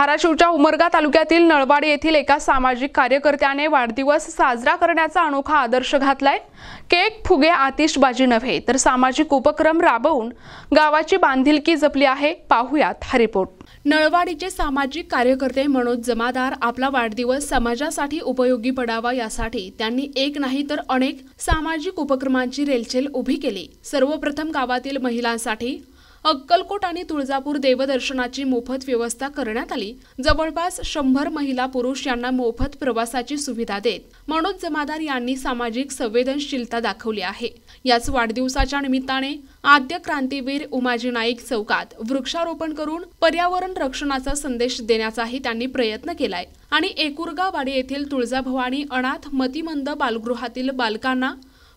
धाराशिवच्या उमरगा तालुक्यातील नळवाडी येथील एका सामाजिक कार्यकर्त्याने वाढदिवस साजरा करण्याचा अनोखा आदर्श घातलाय। केक, फुगे, आतिषबाजी नव्हे तर सामाजिक उपक्रम राबवून गावाची बांधिलकी जपली आहे। पाहुयात हा रिपोर्ट। नळवाडीचे सामाजिक कार्यकर्ते मनोज जमादार आपला वाढदिवस समाजासाठी उपयोगी पडावा यासाठी त्यांनी एक नाही तर अनेक सामाजिक उपक्रमांची रेलचेल उभी केली। सर्वप्रथम गावातील महिलांसाठी अक्कलकोट आणि तुळजापूर देवदर्शनाची मोफत व्यवस्था करण्यात आली। जवळपास 100 महिला पुरुष यांना मोफत प्रवासाची सुविधा देत मनोज जमादार यांनी सामाजिक संवेदनशीलता दाखवली आहे। याच वाढदिवसाच्या निमित्ताने आद्य क्रांतीवीर उमाजी नाईक चौकात वृक्षारोपण करून पर्यावरण रक्षणाचा संदेश देण्याचाही त्यांनी प्रयत्न केलाय आणि एकुरगावाडी येथील तुळजाभवानी अनाथ मतिमंद बालगृहातील बालकांना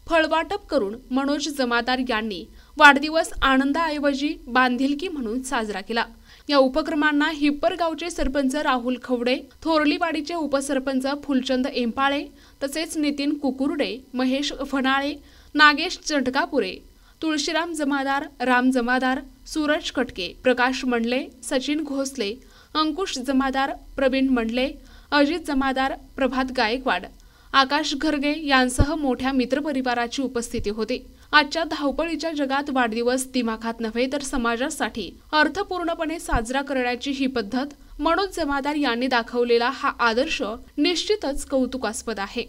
फळवाटप करून मनोज जमादार यांनी वाढदिवस आनंदाऐवजी बांधिलकी म्हणून साजरा केला। या उपक्रमांना हिप्परगावचे सरपंच राहुल खवडे, थोरलीवाडीचे उपसरपंच फुलचंद एंपाळे, तसेच नितीन कुकुर्डे, महेश फनाळे, नागेश चंटकापुरे, तुळशीराम जमादार, राम जमादार, सूरज कटके, प्रकाश मंडले, सचिन घोसले, अंकुश जमादार, प्रवीण मंडले, अजित जमादार, प्रभात गायकवाड, आकाश घरगे यांसह मोठ्या मित्रपरिवाराची उपस्थिती होती। आजच्या धावपळीच्या जगात वाढदिवस दिमाखात नव्हे तर समाजासाठी अर्थपूर्णपणे साजरा करण्याची ही पद्धत मनोज जमादार यांनी दाखवलेला हा आदर्श निश्चितच कौतुकास्पद आहे।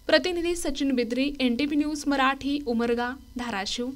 प्रतिनिधी सचिन बिद्री, NTV न्यूज मराठी, उमरगा, धाराशिव।